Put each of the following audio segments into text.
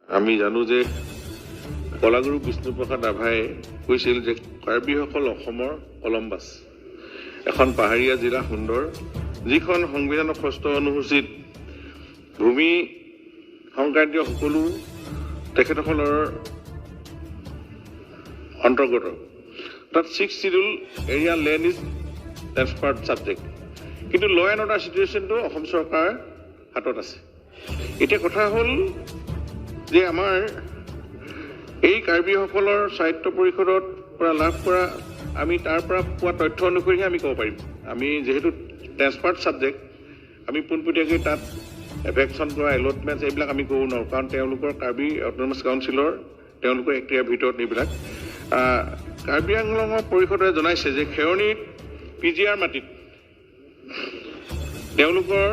আমি জানো যে কলাগুৰু বিষ্ণুপ্ৰসাদ ৰাভাই কৈছিল যে কাৰ্বিসকল অসমৰ কলম্বাছ, এখন পাহাৰীয়া জিলা সুন্দৰ, যিখন সংবিধানৰ ৬ষ্ঠ অনুসূচীত ভূমি সংক্ৰান্তীয় সকলো তেখেতসকলৰ অন্তৰ্গত। তাত 6 schedule area land is transferred subject, কিন্তু ল এণ্ড অৰ্ডাৰ চিটুৱেশ্যনটো অসম চৰকাৰৰ হাতত আছে। এতিয়া কথা হ'ল যে আমাৰ এই কাৰ্বিসকলৰ সাহিত্য পৰিষদৰ পৰা লাভ কৰা আমি তাৰ পৰা পোৱা তথ্য অনুসৰিহে আমি ক'ব পাৰিম। আমি যেহেতু ট্ৰেন্সফাৰ্ড ছাবজেক্ট, আমি পোনপটীয়াকৈ তাত এভেকশ্যন কৰা এলটমেণ্টছ এইবিলাক আমি ক'ব নোৱাৰোঁ, কাৰণ তেওঁলোকৰ কাৰ্বি অট'নমাছ কাউন্সিলৰ তেওঁলোকৰ এক্টিয়াৰ ভিতৰত এইবিলাক। কাৰ্বি আংলঙৰ পৰিষদে জনাইছে যে খেৰণিত PGR মাটিত তেওঁলোকৰ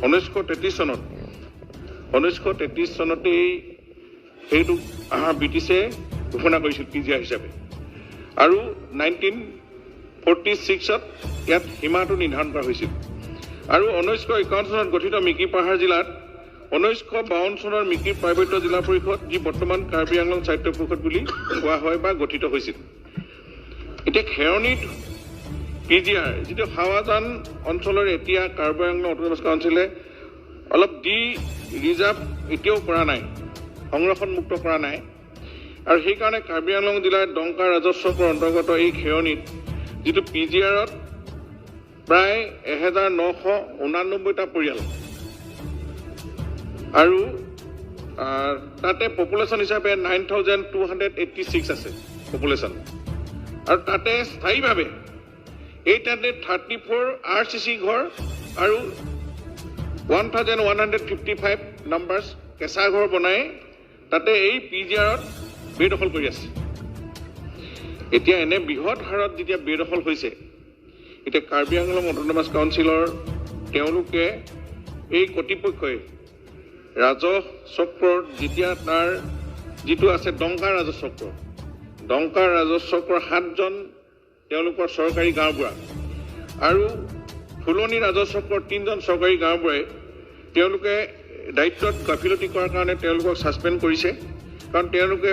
1933 চনতেই সেইটো ব্ৰিটিছে ঘোষণা কৰিছিল PGR হিচাপে, আৰু 1946ত ইয়াত সীমাটো নিৰ্ধাৰণ কৰা হৈছিল। আৰু 1951 চনত গঠিত মিকি পাহাৰ জিলাত 1952 চনৰ মিকি পাৰ্বত্য জিলা পৰিষদ, যি বৰ্তমান কাৰ্বি আংলং সাহিত্য পৰিষদ বুলি কোৱা হয় বা গঠিত হৈছিল। এতিয়া খেৰণিত PGR যিটো হাৱাজান অঞ্চলৰ এতিয়া কাৰ্বি আংলং অট'নমাছ কাউন্সিলে অলপ ৰিজাৰ্ভ এতিয়াও কৰা নাই, সংৰক্ষণমুক্ত কৰা নাই, আৰু সেইকাৰণে কাৰ্বি আংলং জিলাৰ ডংকা ৰাজস্বকৰ অন্তৰ্গত এই খেৰণিত যিটো PGRত প্ৰায় 1989টা পৰিয়াল, আৰু তাতে পপুলেশ্যন হিচাপে 9286 আছে পপুলেশ্যন, আৰু তাতে স্থায়ীভাৱে এই তাতে 34 RCC ঘৰ আৰু 1155 নাম্বাৰ্ছ কেঁচা ঘৰ বনাই তাতে এই PGRত বেদখল কৰি আছে। এতিয়া এনে বৃহৎ হাৰত যেতিয়া বেদখল হৈছে, এতিয়া কাৰ্বি আংলং অট'নমাছ কাউন্সিলৰ তেওঁলোকে এই কৰ্তৃপক্ষই ৰাজহ চক্ৰৰ যেতিয়া তাৰ যিটো আছে ডংকা ৰাজচক্ৰৰ 7জন তেওঁলোকৰ চৰকাৰী গাঁওবুঢ়া আৰু ফুলনি ৰাজচক্ৰৰ 3জন চৰকাৰী গাঁওবুঢ়াই তেওঁলোকে দায়িত্বত গাফিলতি কৰাৰ কাৰণে তেওঁলোকক ছাছপেণ্ড কৰিছে, কাৰণ তেওঁলোকে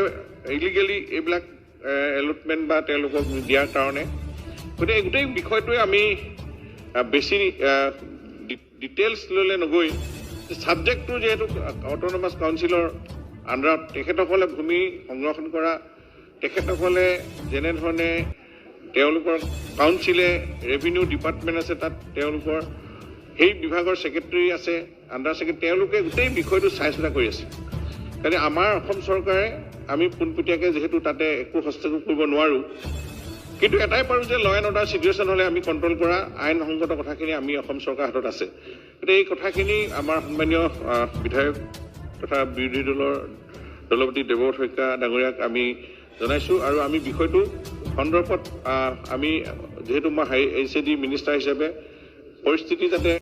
ইলিগেলি এইবিলাক এলটমেণ্ট বা তেওঁলোকক দিয়াৰ কাৰণে। গতিকে গোটেই বিষয়টোৱে আমি বেছি ডিটেইলছ ল'লে নগৈ, ছাবজেক্টটো যিহেতু অট'নমাছ কাউন্সিলৰ আণ্ডাৰত তেখেতসকলে ভূমি সংৰক্ষণ কৰা, তেখেতসকলে যেনেধৰণে তেওঁলোকৰ কাউন্সিলে ৰেভিনিউ ডিপাৰ্টমেণ্ট আছে, তাত তেওঁলোকৰ সেই বিভাগৰ ছেক্ৰেটাৰী আছে, আণ্ডাৰ ছেক্ৰেটাৰী, তেওঁলোকে গোটেই বিষয়টো চাই চিতা কৰি আছে। গতিকে আমাৰ অসম চৰকাৰে আমি পোনপটীয়াকৈ যিহেতু তাতে একো হস্তক্ষেপ কৰিব নোৱাৰোঁ, কিন্তু এটাই পাৰোঁ যে ল এণ্ড অৰ্ডাৰ চিটুৱেশ্যন হ'লে আমি কণ্ট্ৰল কৰা আইনসংগত কথাখিনি আমি অসম চৰকাৰৰ হাতত আছে। গতিকে এই কথাখিনি আমাৰ সন্মানীয় বিধায়ক তথা বিৰোধী দলৰ দলপতি দেৱব্ৰত শইকীয়া ডাঙৰীয়াক আমি জনাইছোঁ, আৰু আমি বিষয়টো সন্দৰ্ভত আমি যিহেতু মই HAD মিনিষ্টাৰ হিচাপে পৰিস্থিতি যাতে